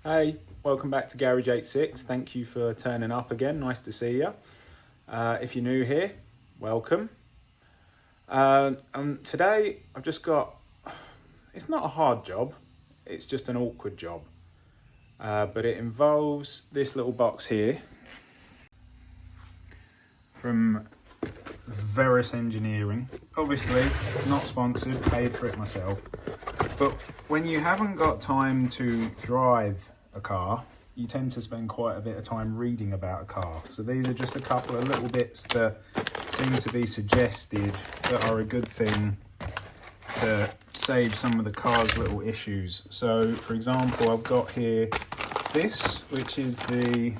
Hey, welcome back to Garage 86. Thank you for turning up again. Nice to see you. If you're new here, welcome. And today I've just got, it's not a hard job, it's just an awkward job. But it involves this little box here from Verus Engineering. Obviously not sponsored, paid for it myself. But when you haven't got time to drive a car, you tend to spend quite a bit of time reading about a car. So these are just a couple of little bits that seem to be suggested that are a good thing to save some of the car's little issues. So for example, I've got here this, which is the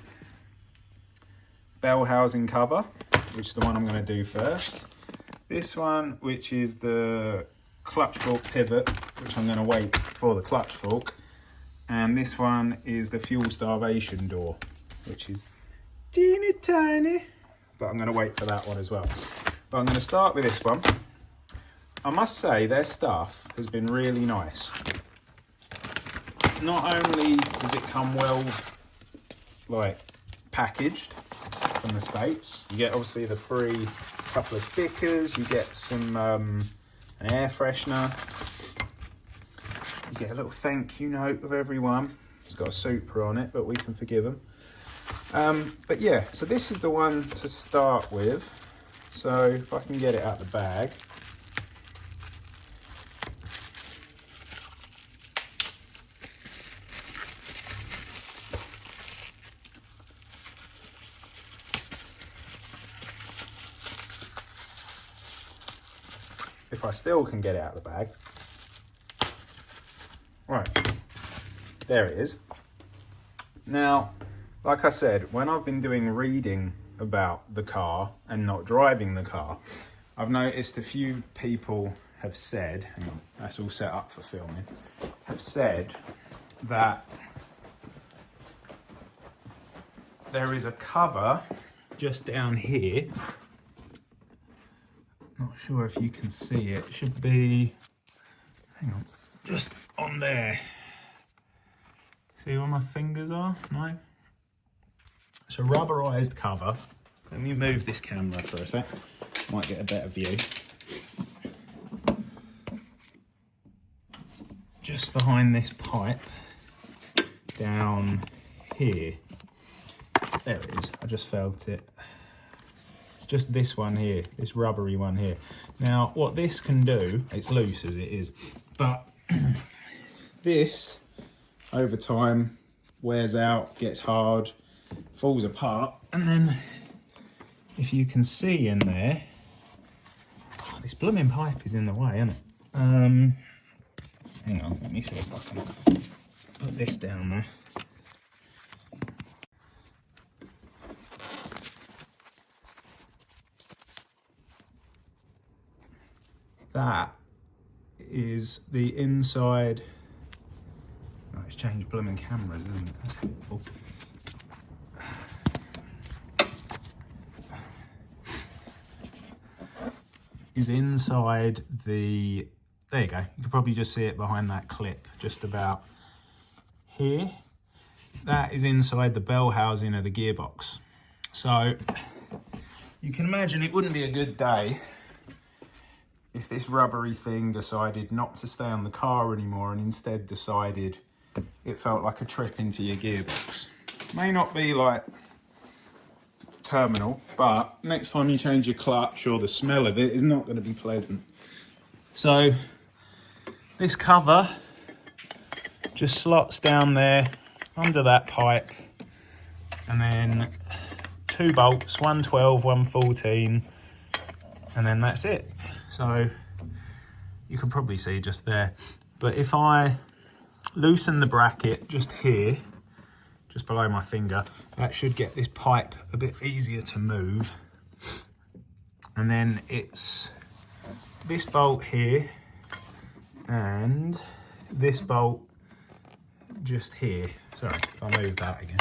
bell housing cover, which is the one I'm going to do first. This one, which is the clutch fork pivot, which I'm going to wait for the clutch fork. And this one is the fuel starvation door, which is teeny tiny, but I'm going to wait for that one as well. But I'm going to start with this one. I must say their stuff has been really nice. Not only does it come well packaged from the States, you get obviously the free couple of stickers, you get some an air freshener, you get a little thank you note of everyone. It's got a Supra on it, but we can forgive them. But yeah, so this is the one to start with. So if I can get it out the bag. If I still can get it out of the bag. Right, there it is. Now, like I said, when I've been doing reading about the car and not driving the car, I've noticed a few people have said, hang on, that's all set up for filming, have said that there is a cover just down here. Not sure if you can see it. It should be, hang on, just on there. See where my fingers are? No? It's a rubberized cover. Let me move this camera for a sec. Might get a better view. Just behind this pipe, down here. There it is. I just felt it. Just this one here, this rubbery one here. Now, what this can do, it's loose as it is, but this, over time, wears out, gets hard, falls apart, and then, if you can see in there, oh, this blooming pipe is in the way, isn't it? Hang on, let me see if I can put this down there. That is the inside. Oh, it's changed blooming cameras, isn't it? That's helpful. Is inside the, there you go. You can probably just see it behind that clip, just about here. That is inside the bell housing of the gearbox. So you can imagine it wouldn't be a good day if this rubbery thing decided not to stay on the car anymore and instead decided it felt like a trip into your gearbox. May not be like terminal, but next time you change your clutch or the smell of it is not going to be pleasant. So this cover just slots down there under that pipe, and then 2 bolts, one 12, one 14, and then that's it. So you can probably see just there. But if I loosen the bracket just here, just below my finger, that should get this pipe a bit easier to move. And then it's this bolt here and this bolt just here. Sorry, if I move that again.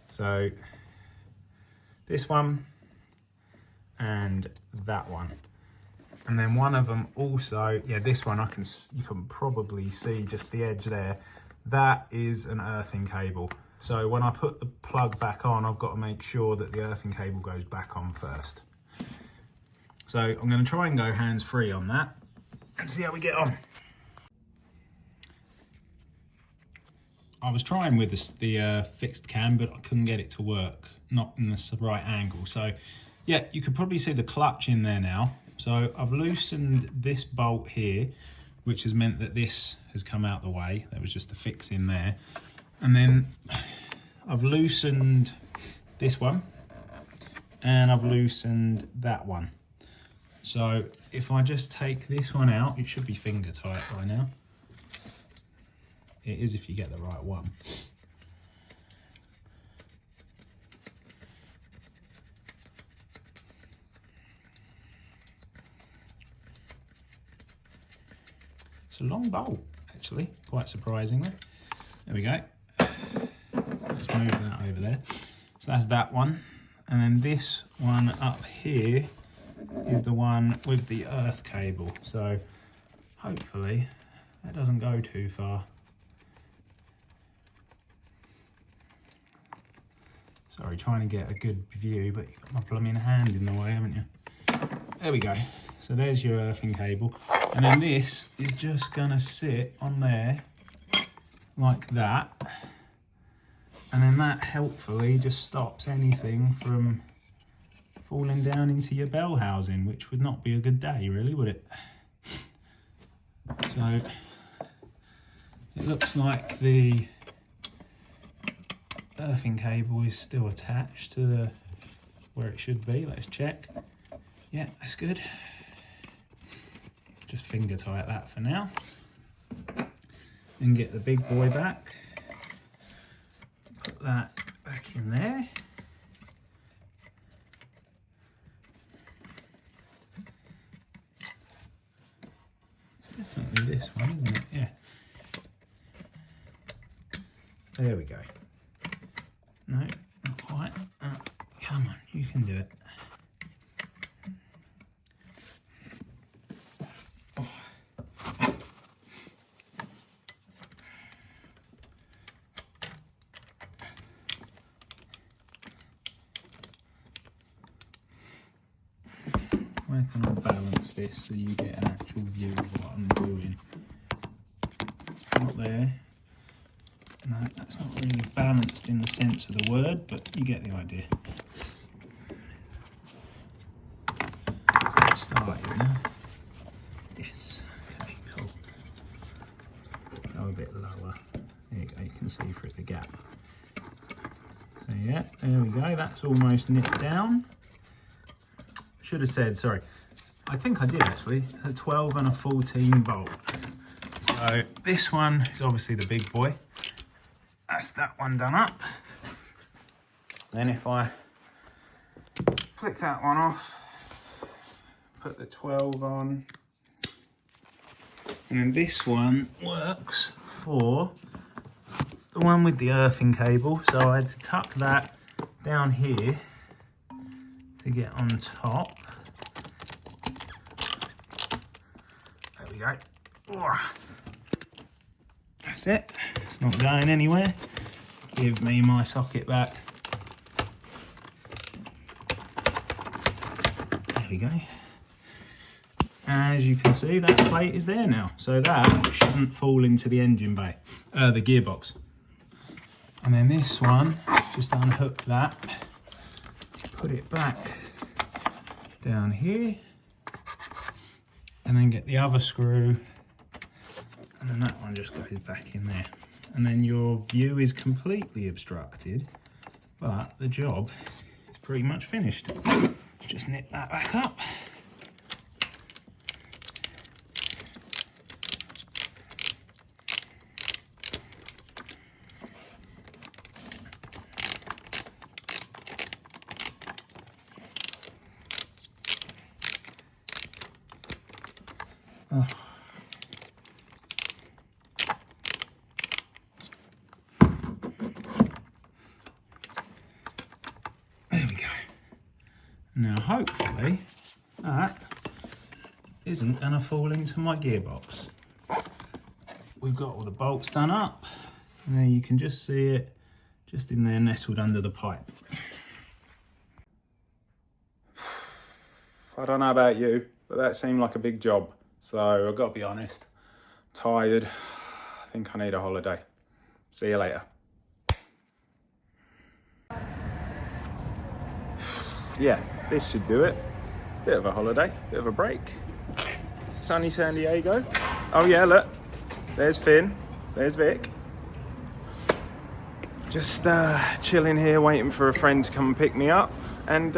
So this one and that one, and then one of them also, yeah, this one you can probably see just the edge there. that is an earthing cable. So when I put the plug back on, I've got to make sure that the earthing cable goes back on first. So I'm going to try and go hands-free on that and see how we get on. I was trying with the fixed cam, but I couldn't get it to work, not in the right angle. So yeah, you could probably see the clutch in there now. So I've loosened this bolt here, which has meant that this has come out the way. There was just a fix in there. And then I've loosened this one and I've loosened that one. So if I just take this one out, it should be finger tight by now. It is if you get the right one. It's a long bolt, actually, quite surprisingly. There we go. Let's move that over there. So that's that one. And then this one up here is the one with the earth cable. So hopefully that doesn't go too far. Sorry, trying to get a good view, but you've got my blooming hand in the way, haven't you? There we go. So there's your earthing cable. And then this is just gonna sit on there like that. And then that helpfully just stops anything from falling down into your bell housing, which would not be a good day, really, would it? So it looks like the earthing cable is still attached to the where it should be. Let's check. Yeah, that's good. Just finger tight that for now. Then get the big boy back. Put that back in there. It's definitely this one, isn't it? Yeah. There we go. No, not quite. Come on, you can do it. Oh. Where can I balance this so you get an actual view of what I'm doing? Not there. No, that's not really balanced in the sense of the word, but you get the idea. Let's start it now. Yes, okay, cool. Go a bit lower. There you go, you can see through the gap. So yeah, there we go, that's almost nipped down. Should have said, sorry, I think I did actually, a 12 and a 14 bolt. So this one is obviously the big boy. That's that one done up. Then if I flick that one off, put the 12 on, and then this one works for the one with the earthing cable. So I had to tuck that down here to get on top. There we go. That's it. It's not going anywhere. Give me my socket back. There we go. As you can see, that plate is there now. So that shouldn't fall into the engine bay, the gearbox. And then this one, just unhook that, put it back down here, and then get the other screw, and then that one just goes back in there. And then your view is completely obstructed, but the job is pretty much finished. Just nip that back up. Oh. There we go. Now hopefully that isn't going to fall into my gearbox. We've got all the bolts done up. And there you can just see it just in there nestled under the pipe. I don't know about you, but that seemed like a big job. So I've got to be honest, tired. I think I need a holiday. See you later. Yeah, this should do it. Bit of a holiday, bit of a break. Sunny San Diego. Oh yeah, look, there's Finn, there's Vic. Just chilling here, waiting for a friend to come and pick me up, and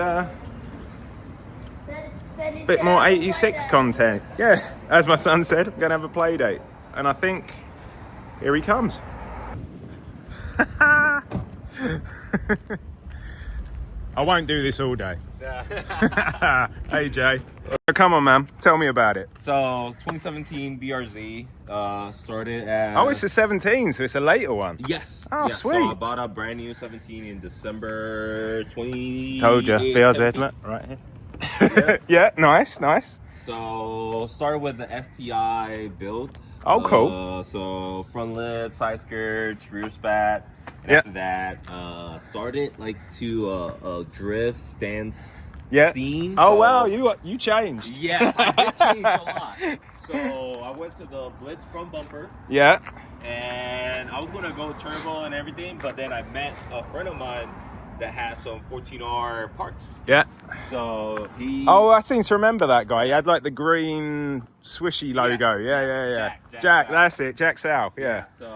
bit more 86 content. Yeah, as my son said, I'm gonna have a play date, and I think here he comes. I won't do this all day. Hey Jay, come on man, tell me about it. So 2017 BRZ started as... Oh, it's a 17, so it's a later one. Yes. Oh, yes. sweet. So I bought a brand new 17 in December 20. Told you, BRZ, look, right here. Yeah. Yeah, nice, nice. So started with the STI build. Oh, cool. So front lip, side skirts, rear spat. And Yeah. after that, started like to drift stance Yeah. scene. Oh So- wow, you changed. Yes, I did change a lot. So I went to the Blitz front bumper, Yeah. and I was gonna go turbo and everything, but then I met a friend of mine that has some 14R parts. Yeah. So he... Oh, I seem to remember that guy. He had like the green swishy logo. Yeah. Jack, that's it. Jack Sal. Yeah. So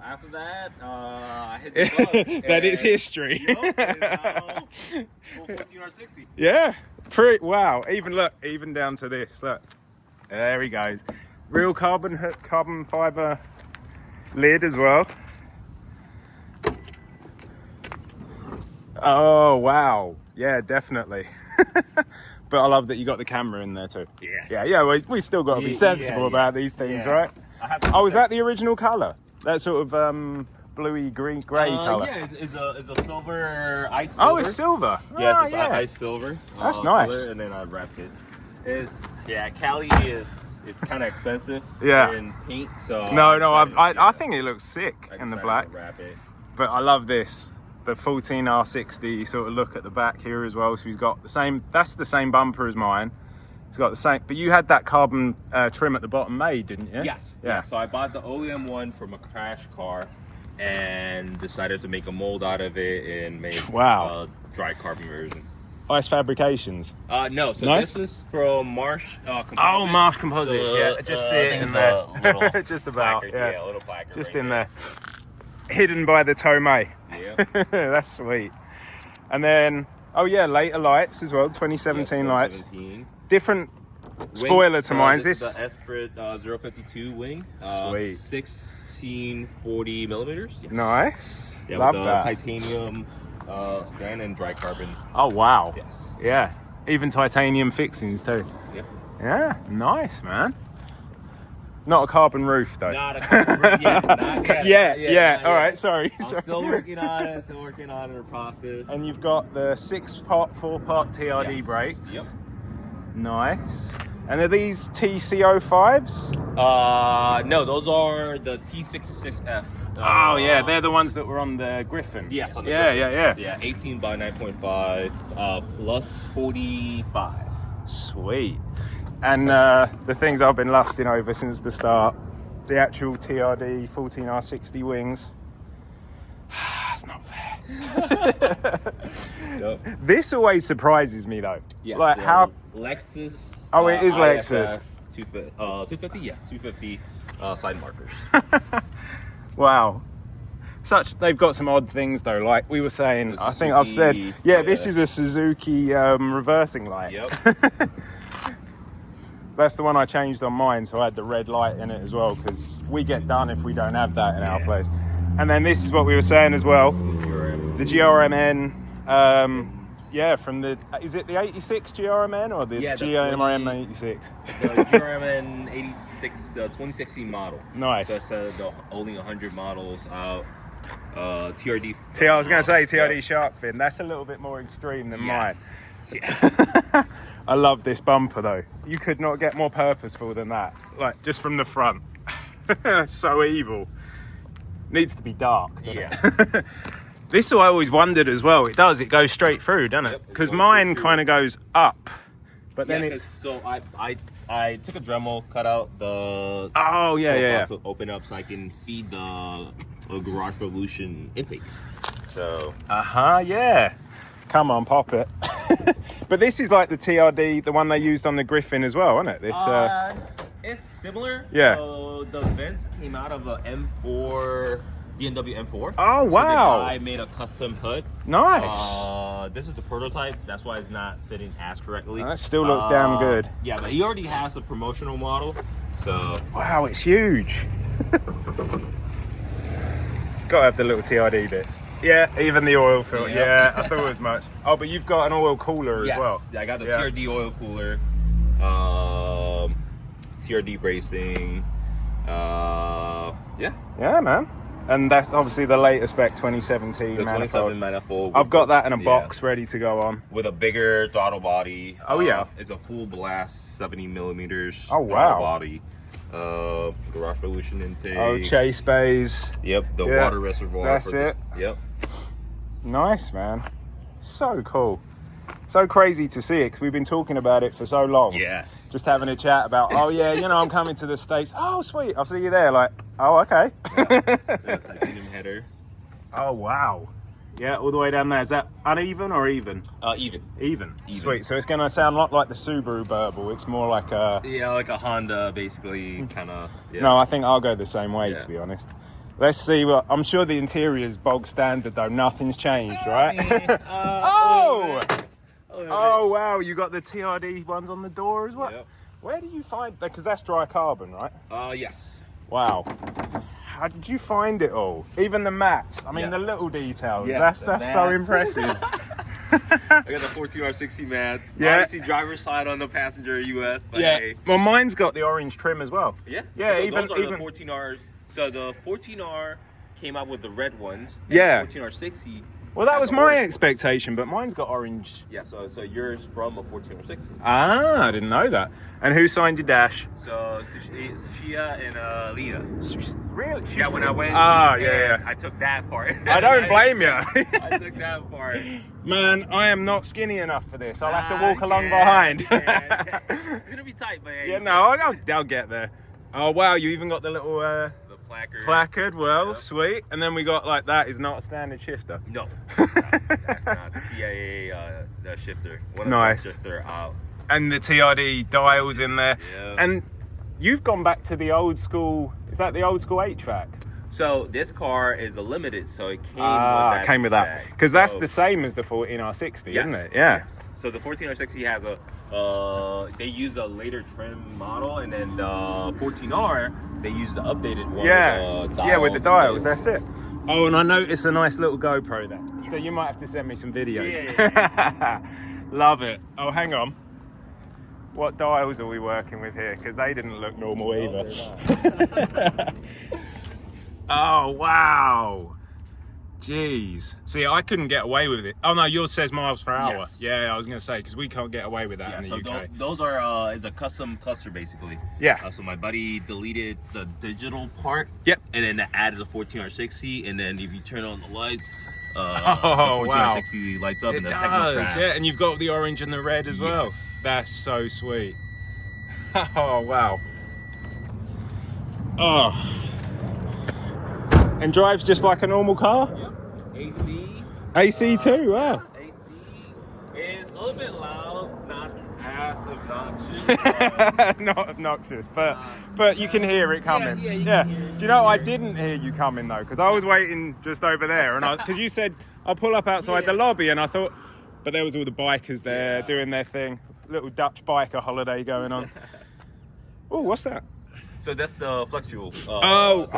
after that, I hit the club. That is history. Yup, and now, full 14R60. Yeah. Pretty. Wow. Even down to this. Look. There he goes. Real carbon fiber lid as well. Oh wow, yeah, definitely. But I love that you got the camera in there too. Yeah. We still got to be sensible about these things, right? Oh, is that the original color? That sort of bluey grey color. Yeah, it's a silver ice silver. Oh, it's silver. Yes, Oh, it's yeah. ice silver. That's nice. Color, and then I wrapped it. Cali is kind of expensive. Yeah. In paint, so No, I I think it looks sick in the decided black. to wrap it. But I love this. The 14R60 sort of look at the back here as well. So he's got the same, that's the same bumper as mine. It's got the same, but you had that carbon trim at the bottom made, didn't you? Yes. Yeah. So I bought the OEM one from a crash car and decided to make a mold out of it and make Wow. a dry carbon version. Ice Fabrications. No, so No? this is from Marsh Composites. Oh, Marsh Composites, So, yeah. Just see I it think in it's there. a little Just about, placard, yeah. a little placard Just right in there. Hidden by the Tomei. Yeah. That's sweet. And then, oh yeah, later lights as well, 2017 lights. 2017. Different spoiler to mine. This is the Esprit 052 wing. Sweet. 1640 millimeters. Yes. Nice. Yeah, Love with the that. titanium stand and dry carbon. Oh wow. Yes. Yeah. Even titanium fixings too. Yep. Yeah, nice man. Not a carbon roof though. Not a carbon yet. Not yet. Yeah. Not All yet. right, sorry. I'm still working on it. Still working on it in the process. And you've got the 4-part TRD Yes. brakes. Yep. Nice. And are these TCO5s? No, those are the T86 F. Oh yeah, they're the ones that were on the Griffin. Yes, on the yeah, Griffins. yeah. Yeah, 18 by 9.5 plus 45. Sweet. And the things I've been lusting over since the start, the actual TRD 14R60 wings. It's not fair. Yep. This always surprises me though. Yes, Like the how? Lexus. Oh, it is IFF Lexus. 250. Yes, 250 side markers. Wow. They've got some odd things though. Like we were saying, The I think I've said, Suzuki, this is a Suzuki reversing light. Yep. That's the one I changed on mine, so I had the red light in it as well, because we get done if we don't have that in our place. And then this is what we were saying as well, the GRMN, from the, is it the 86 GRMN or the GRMN 86? The GRMN 86 2016 model. Nice. That's the only 100 models out. TRD. I was going to say TRD shark fin, that's a little bit more extreme than mine. Yeah. I love this bumper though. You could not get more purposeful than that. Like just from the front. So evil. Needs to be dark. Yeah. This I always wondered as well. It goes straight through, doesn't it? Because mine kind of goes up, but then it's. So I took a Dremel, cut out the. Oh yeah. So open up so I can feed the Garage Revolution intake. So. Yeah. Come on, pop it. But this is like the TRD, the one they used on the Griffin as well, isn't it? This. It's similar. Yeah. So the vents came out of a M4. BMW M4. Oh, wow. So the guy made a custom hood. Nice. This is the prototype. That's why it's not fitting as correctly. That still looks damn good. Yeah, but he already has a promotional model. So. Wow, it's huge. Gotta have the little TRD bits. Yeah, even the oil filter. Yeah, I thought as much. Oh, but you've got an oil cooler as well. Yes, I got the TRD oil cooler. TRD bracing. Yeah, man. And that's obviously the latest spec 2017 The manifold. 27 manifold. I've got that in a box ready to go on. With a bigger throttle body. Oh, yeah. It's a full blast, 70 millimeters. Oh, wow. Body. Garage Revolution intake. Oh, chase bays. Yep, the water reservoir. That's it. Yep. Nice, man. So cool. So crazy to see it because we've been talking about it for so long. Yes. Just having a chat about, oh yeah, I'm coming to the States. Oh, sweet. I'll see you there. Like, oh, okay. The titanium header. Oh, wow. Yeah, all the way down there. Is that uneven or even? Even. Sweet. So it's going to sound a lot like the Subaru Burble. It's more like a... Yeah, like a Honda, basically, kind of. Yeah. No, I think I'll go the same way, to be honest. Let's see what... I'm sure the interior's bog standard, though. Nothing's changed, right? Oh, wow. You got the TRD ones on the door as well? Yep. Where do you find that? Because that's dry carbon, right? Yes. Wow. How did you find it all? Even the mats. I mean, the little details. Yeah, that's so impressive. I got the 14R60 mats. Yeah. Obviously, driver's side on the passenger US. But hey. Well, mine's got the orange trim as well. Yeah. Yeah, So even those are the 14Rs. So the 14R came out with the red ones. And Yeah. The 14R60. Well, that was my expectation, but mine's got orange. Yeah, so yours from a 14R60. Ah, I didn't know that. And who signed your dash? So Shia and Lena. Really? Yeah, when I went. I took that part. I don't blame you. I took that part. Man, I am not skinny enough for this. I'll have to walk along behind. It's gonna be tight, but yeah, no, I'll get there. Oh wow, you even got the little the placard. Well, sweet. And then we got like that is not a standard shifter. No, that's not the CIA the shifter. Nice. Shifter out. And the TRD dials in there. Yeah. And you've gone back to the old school. Is that the old school HVAC? So this car is a limited, so it came with that. Because that's the same as the 14R60, isn't it? Yeah. Yes. So the 14R60 has they use a later trim model, and then the 14R they use the updated one. With the dials. That's it. Oh, and I noticed a nice little GoPro there. Yes. So you might have to send me some videos. Yeah. Love it. Oh, hang on. What dials are we working with here? Because they didn't look normal either. Oh, wow. Jeez. See, I couldn't get away with it. Oh, no, yours says miles per hour. Yes. Yeah, I was going to say, because we can't get away with that in the UK. Those are is a custom cluster, basically. Yeah. So my buddy deleted the digital part. Yep. And then added the 14R60, and then if you turn on the lights, the wow. 14R60 lights up in the Technocrat. Yeah, and you've got the orange and the red as well. That's so sweet. Oh, wow. Oh. And drives just like a normal car? Yep. AC too, wow. AC is a little bit loud, not as obnoxious. Not obnoxious, but you can hear it coming. Yeah, you can hear it. Do you know, I didn't hear you coming though, because I was waiting just over there, and because you said I'll pull up outside the lobby, and I thought, but there was all the bikers there doing their thing. Little Dutch biker holiday going on. Oh, what's that? So that's the flex fuel. Of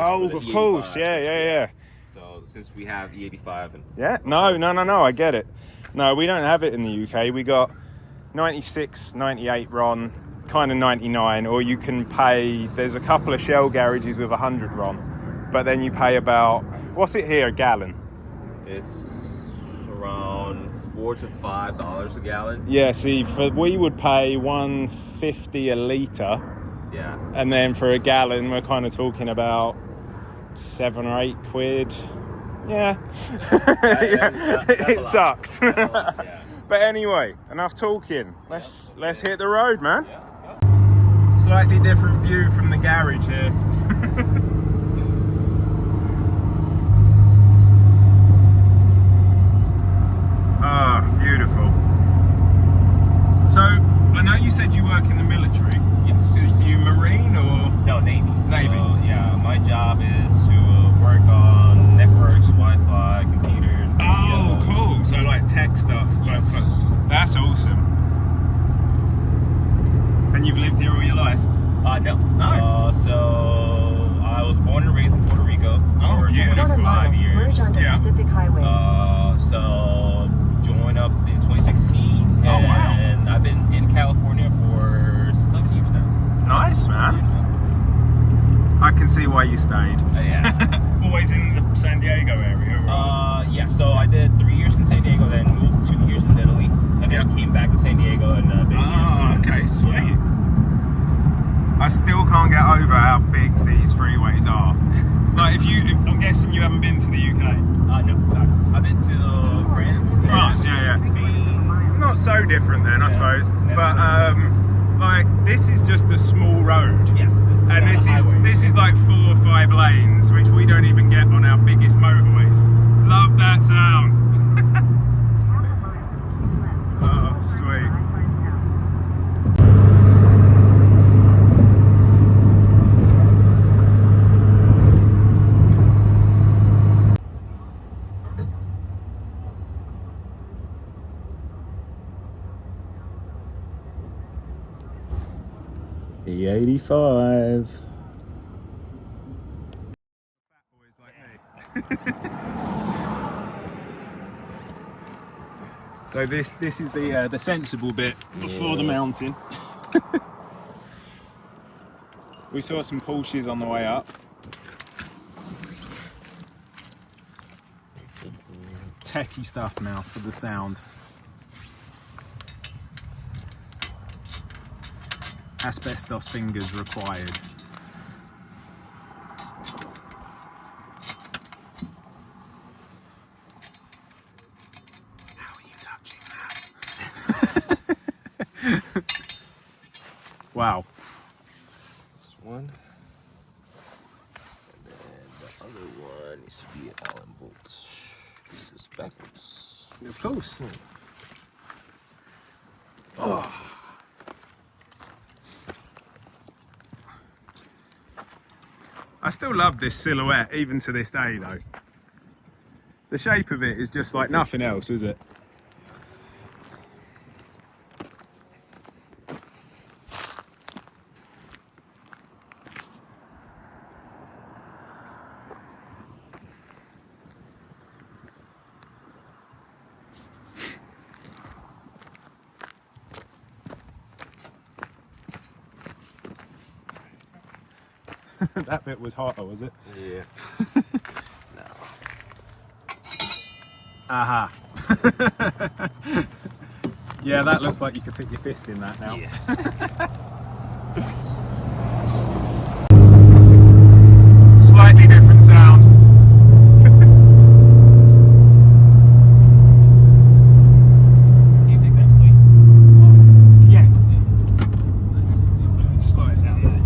course. Yeah. So since we have E85 and No, I get it. No, we don't have it in the UK. We got 96, 98 RON, kind of 99, or you can pay, there's a couple of Shell garages with 100 RON, but then you pay about, what's it here, a gallon? It's around $4 to $5 a gallon. Yeah, see, we would pay $1.50 a litre. Yeah. And then for a gallon, we're kind of talking about 7 or 8 quid. Yeah. That's a It lot. sucks. That's a lot, yeah. But anyway, enough talking. Let's hit the road, man. Yeah, let's go. Slightly different view from the garage here. Ah, beautiful. So, I know you said you work in the military. Yes. Are you Marine or? No, Navy. Navy. So, yeah, my job is to work on networks, Wi-Fi, computers. Oh, radios. cool. So like tech stuff. Yes. That's awesome. And you've lived here all your life? No. No. So I was born and raised in Puerto Rico Oh, for beautiful. 25 years. Merge onto Yeah. Pacific Highway. So joined up in 2016, Oh, wow. and I've been in California for 7 years now. Nice, man. I can see why you stayed. Yeah. Always in the San Diego area? Or? Yeah. So I did 3 years in San Diego, then moved 2 years in Italy, and then Yeah. came back to San Diego and been Ah, here since. okay, sweet. Yeah. I still can't get over how big these freeways are. Like, I'm guessing you haven't been to the UK. No. I've been to France. France, yeah. Spain. Not so different then, I Yeah, suppose. never But been. like, this is just a small road. Yes. And this is like 4 or 5 lanes, which we don't even get on our biggest motorways. Love that sound. Oh, sweet. E85. So this is the sensible bit before the mountain. We saw some Porsches on the way up. Techie stuff now for the sound. Asbestos fingers required. How are you touching that? Wow. This one. And then the other one needs to be an Allen bolt. This is backwards. Of course. Oh. I still love this silhouette, even to this day though. The shape of it is just like nothing else, is it? That bit was hotter, was it? Yeah. No. Aha. Yeah, that looks like you could fit your fist in that now. Yeah. Slightly different sound. Do you think that's clean? Yeah. Let's slow it down there.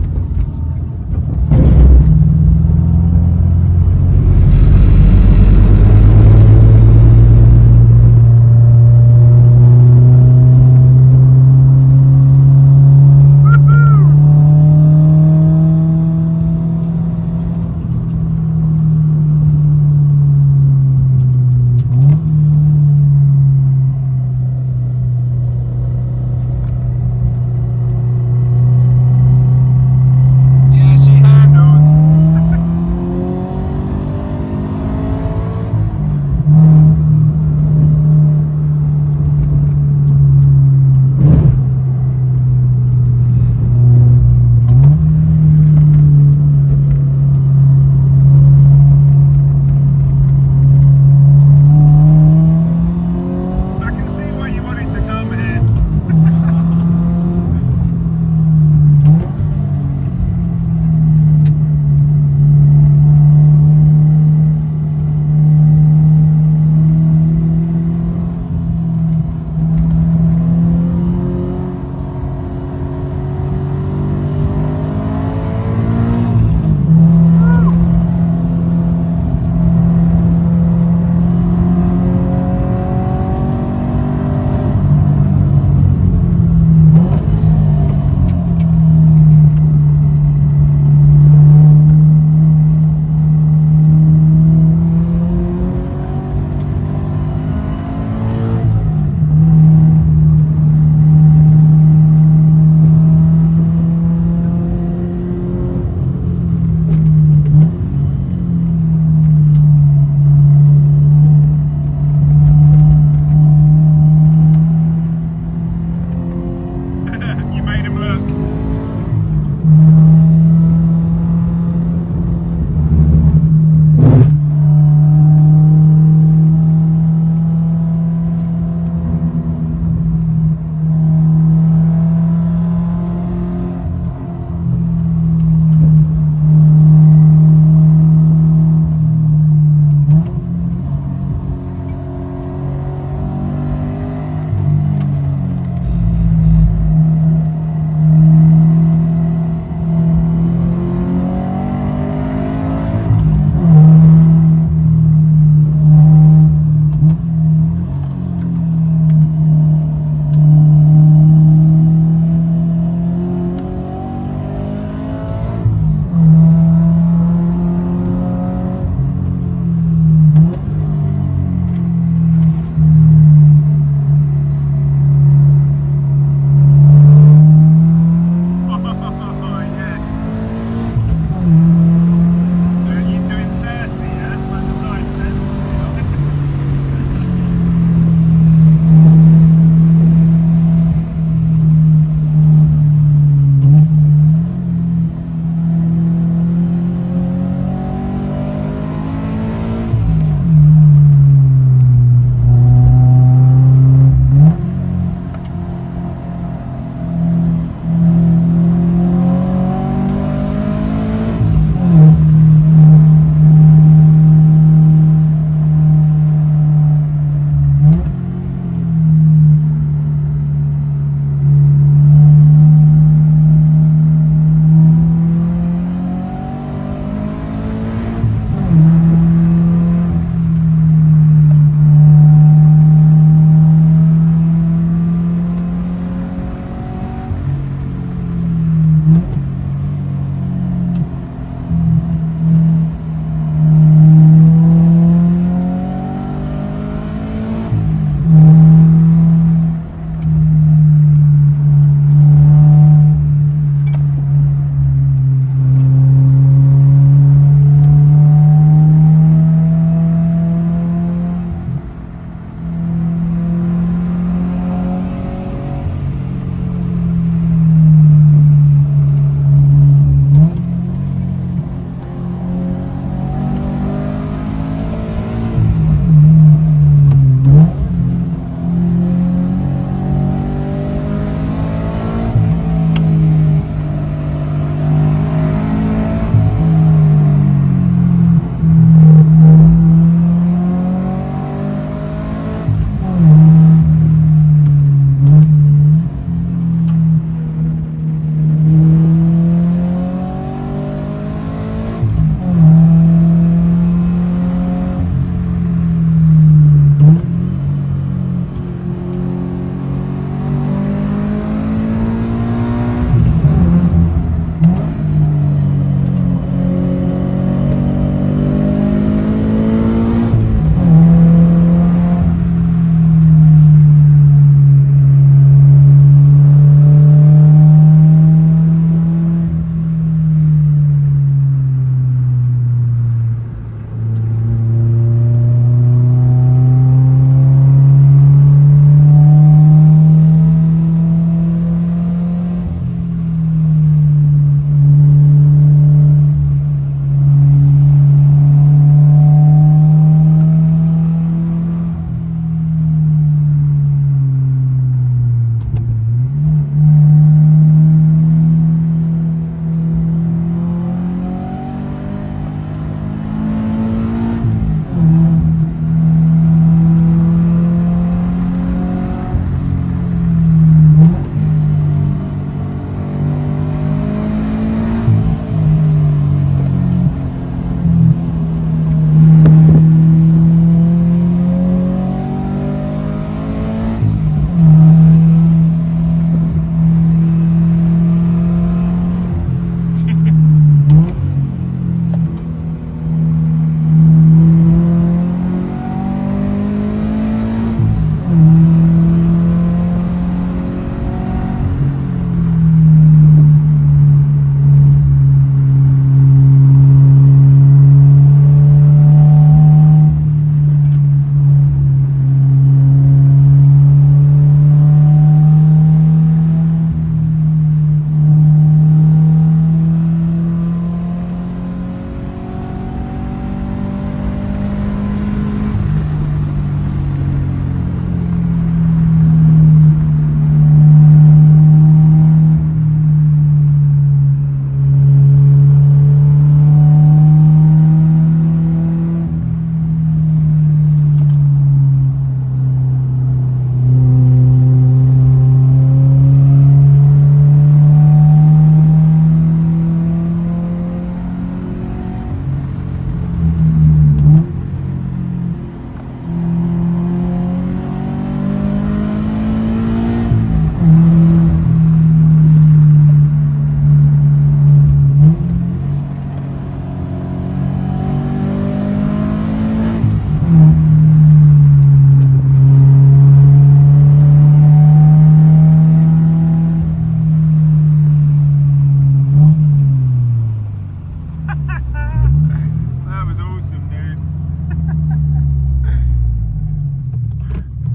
was awesome, dude.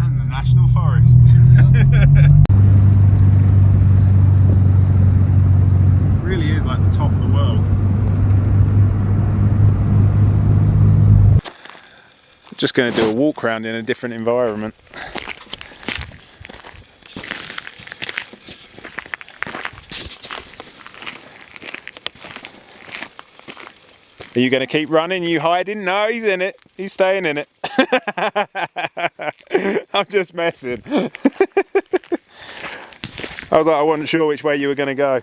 And the National Forest. Really is like the top of the world. Just going to do a walk around in a different environment. Are you going to keep running? You hiding? No, he's in it. He's staying in it. I'm just messing. I was like, I wasn't sure which way you were going to go.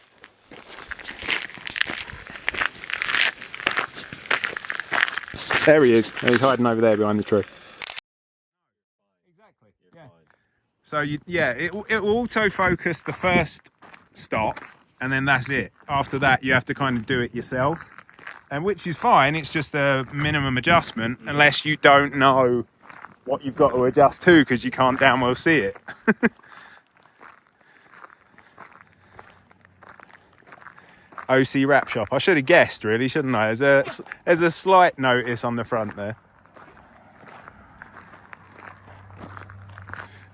There he is. He's hiding over there behind the tree. Exactly. Yeah. So it will auto focus the first stop, and then that's it. After that, you have to kind of do it yourself. And which is fine, it's just a minimum adjustment, unless you don't know what you've got to adjust to because you can't damn well see it. OC Wrap Shop. I should have guessed, really, shouldn't I? There's a slight notice on the front there.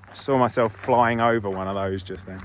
I saw myself flying over one of those just then.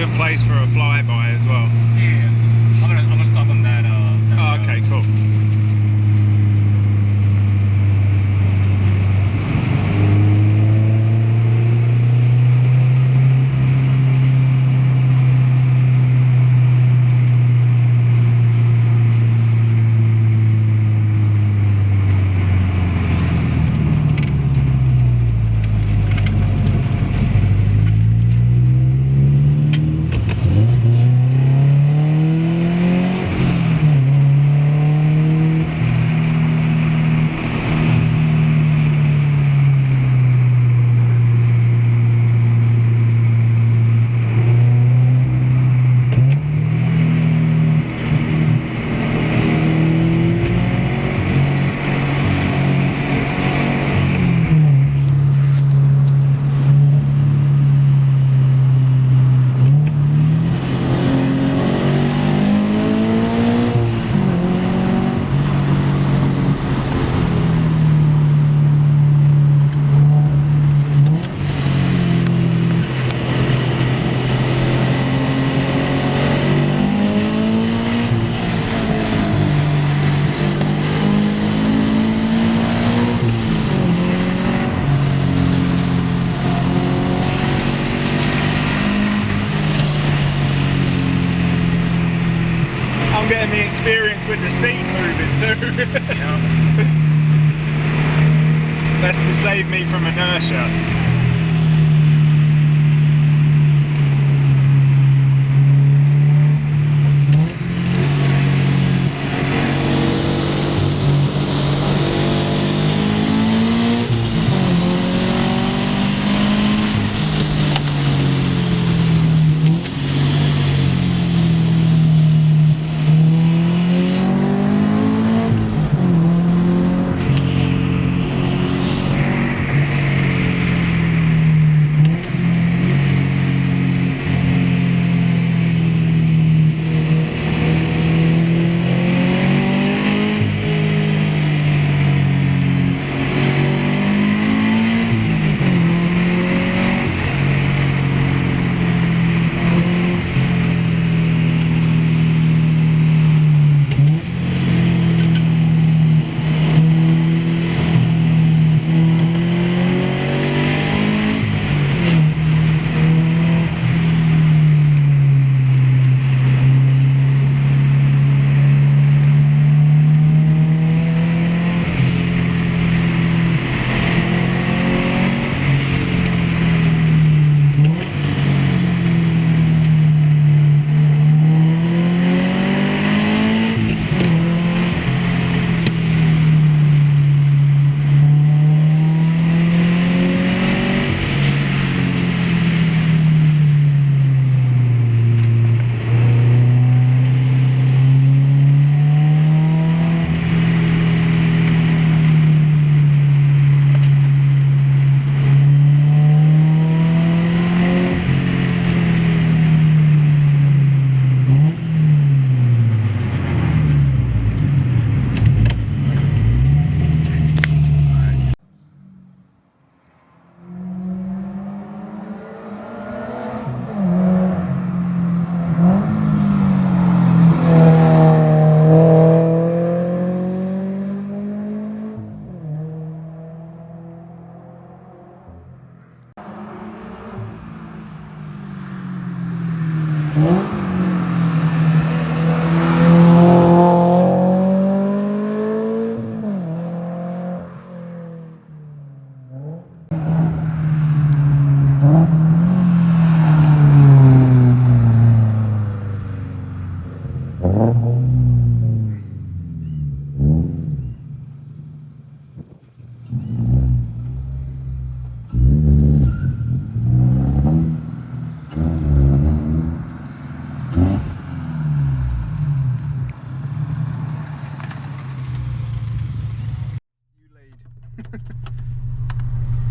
good place for a flyby as well. Yeah. I'm gonna stop on that. Oh, okay, cool. I'm getting the experience with the seat moving too. That's to save me from inertia.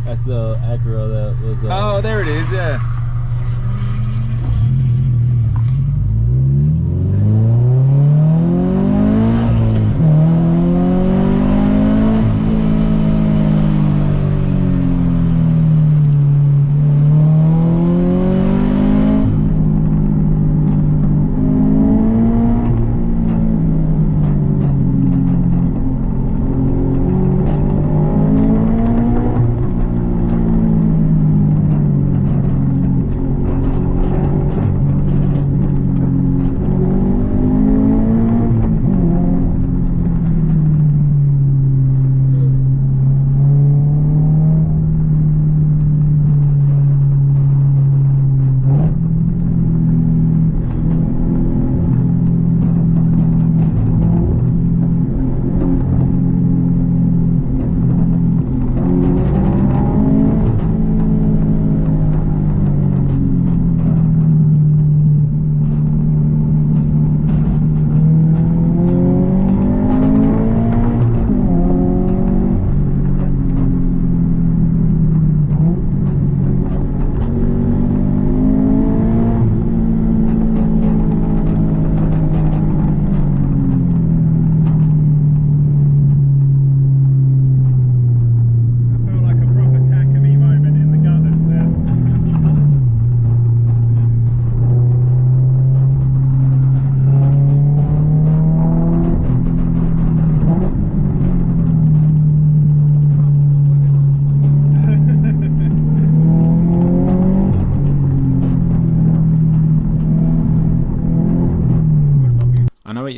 That's the Acura that was. Oh, there it is, yeah.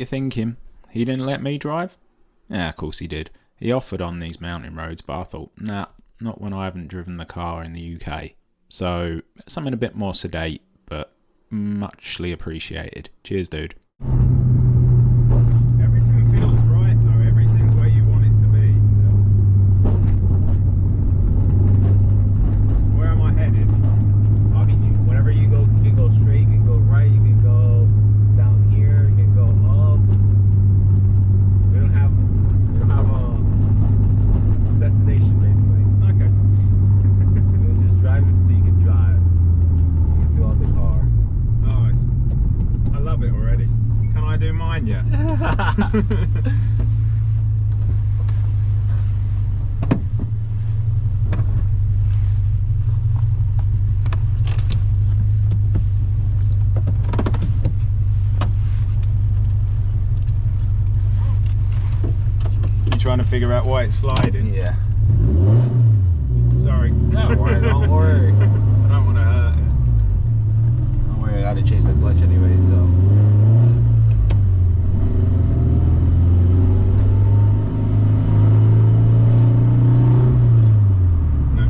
you're thinking, he didn't let me drive? Yeah, of course he did. He offered on these mountain roads, but I thought, nah, not when I haven't driven the car in the UK. So, something a bit more sedate, but muchly appreciated. Cheers, dude. Everything feels right though, everything's where you want it to be. Where am I headed? I mean, whenever you go, you can go straight, you can go right, you can go down here, you can go up. We don't have a destination basically. Okay. We'll just drive it so you can drive. You can fill out the car. Oh, I love it already. Can I do mine yet? You trying to figure out why it's sliding? Yeah. Sorry. Don't worry, don't worry. I don't want to hurt it. Don't worry, I gotta chase the clutch anyway, so. No.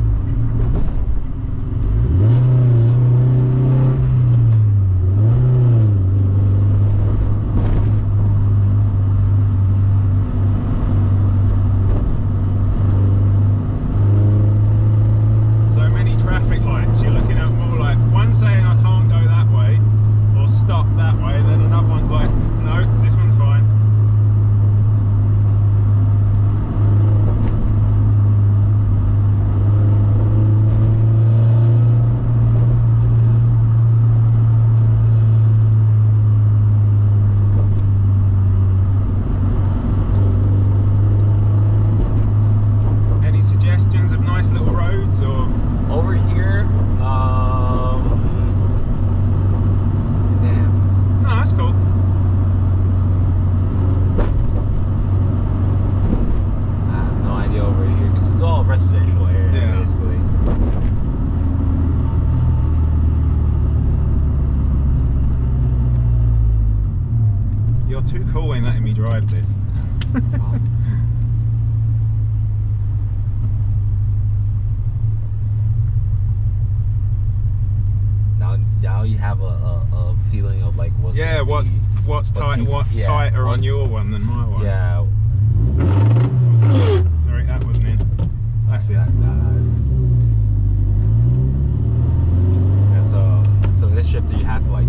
So many traffic lights. You're looking at more like one saying I can't go that way or stop that way, and then another one's like, no, this one's fine. Any suggestions of nice little roads or? Over here, damn. No, that's cool. I have no idea over here because it's all residential area Yeah. basically. You're too cool in letting me drive this. Now you have a feeling of like what's Yeah, gonna what's be, tight? he- What's yeah, tighter what- on your one than my one? Yeah. Sorry, that wasn't in. That's it. And so this shifter you have to like.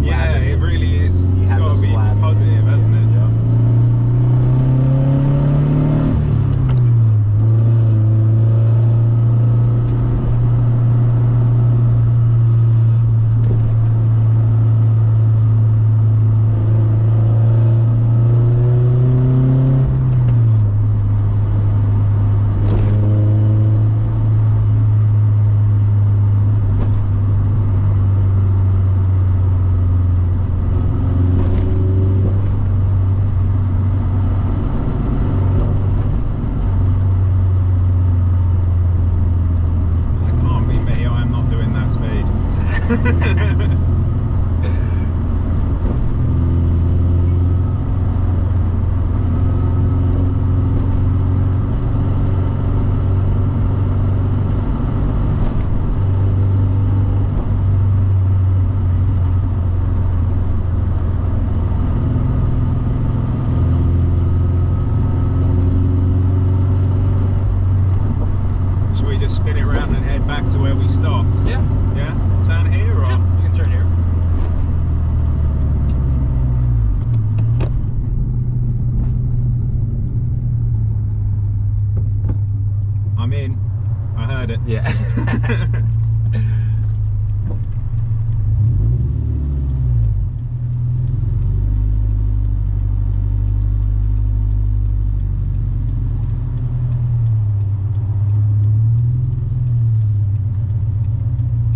Yeah, slap it really is. You It's have got to to be slap it. positive, hasn't it? Yep. That can't be me. I am not doing that speed. Should we just spin it around and head back to where we stopped? Yeah. Yeah? Turn here or? Yeah. You can turn here. I'm in. I heard it. Yeah.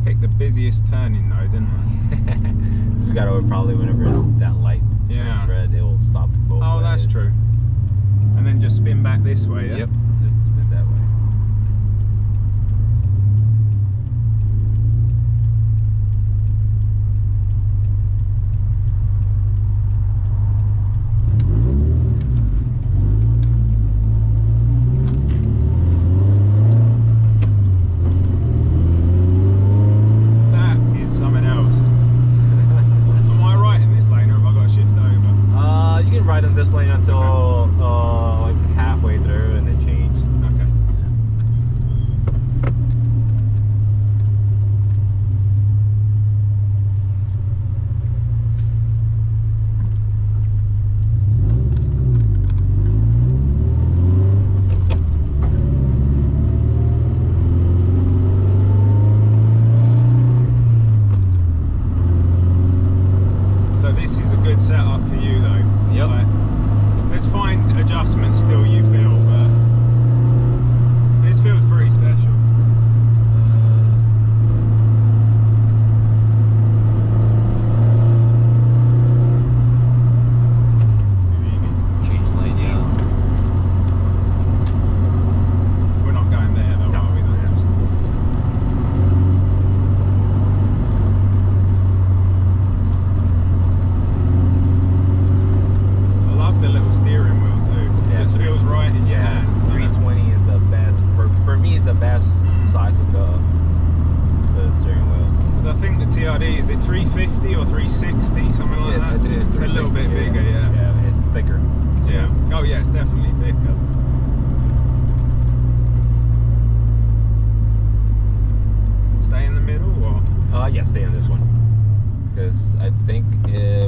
Picked the busiest turning though, didn't I? So you gotta probably whenever that light Yeah. turns red, it will stop for both Oh, that's ways. true. And then just spin back this way, yeah? Yep. It's been that way. the best size of the steering wheel. Because I think the TRD, is it 350 or 360, something like that? I think it's a little bit bigger, yeah. Yeah, it's thicker. Yeah. Oh yeah, it's definitely thicker. Stay in the middle, or? Yeah, stay on this one. Because I think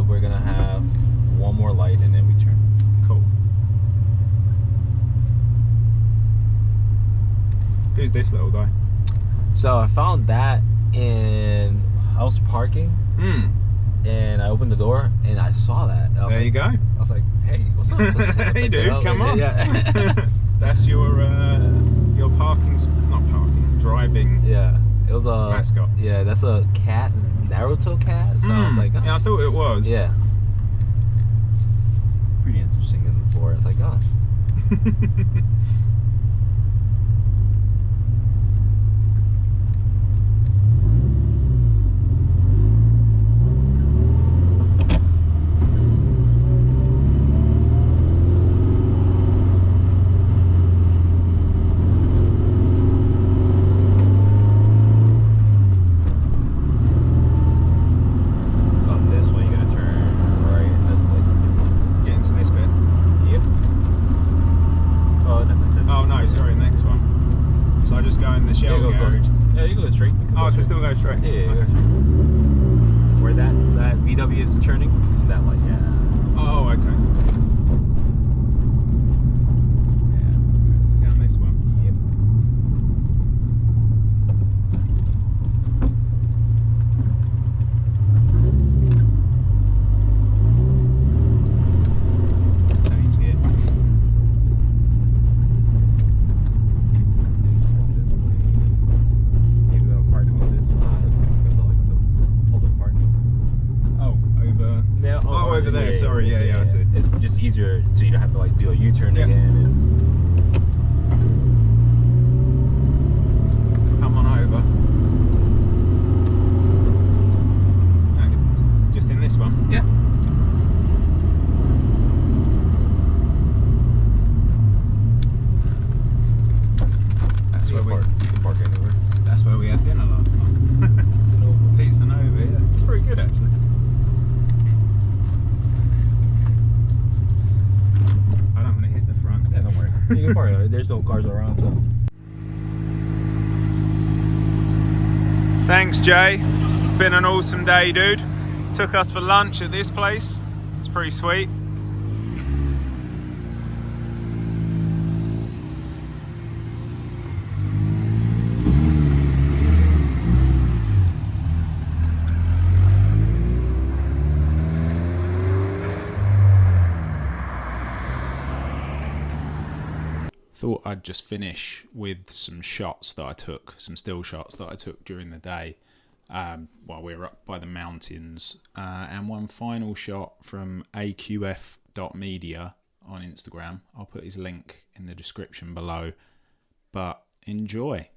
we're gonna have one more light and then we turn. Cool. Who's this little guy? So I found that in house parking, and I opened the door and I saw that. And I was There like, you go. I was like, hey, what's up? Hey dude, come on. Yeah. That's your parking, not parking, driving. Yeah. It was a mascot. Yeah, that's a cat, Naruto cat. So I was like, oh. Yeah, I thought it was. Yeah. Pretty interesting in the floor. It's like, oh. Oh, I can still go straight. Yeah. Okay. Where that VW is turning, that light, yeah. Oh, okay. Yeah. Down this one. Yep. Change it. Over there, sorry, yeah, I see. It's just easier so you don't have to like do a U-turn again. And come on over. No, just in this one? Yeah. That's where you can park anywhere. That's where we had dinner last night. It's an oval. Pizza Nova, yeah. It's pretty good actually. You can park it. There's no cars around, so. Thanks, Jay. Been an awesome day, dude. Took us for lunch at this place. It's pretty sweet. Thought I'd just finish with some shots that I took, some still shots that I took during the day while we were up by the mountains, and one final shot from aqf.media on Instagram. I'll put his link in the description below, but enjoy.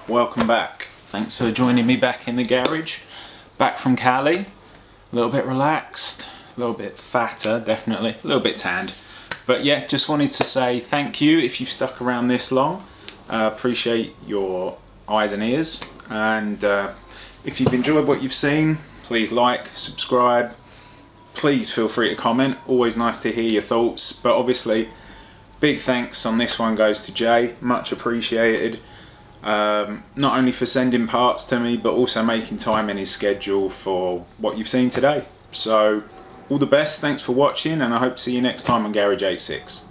Welcome back. Thanks for joining me back in the garage. Back from Cali. A little bit relaxed, a little bit fatter, definitely. A little bit tanned, But yeah, just wanted to say thank you if you've stuck around this long. Appreciate your eyes and ears, and if you've enjoyed what you've seen, please like, subscribe, please feel free to comment. Always nice to hear your thoughts. But obviously big thanks on this one goes to Jay, much appreciated, not only for sending parts to me but also making time in his schedule for what you've seen today. So all the best, thanks for watching, and I hope to see you next time on Garage 86.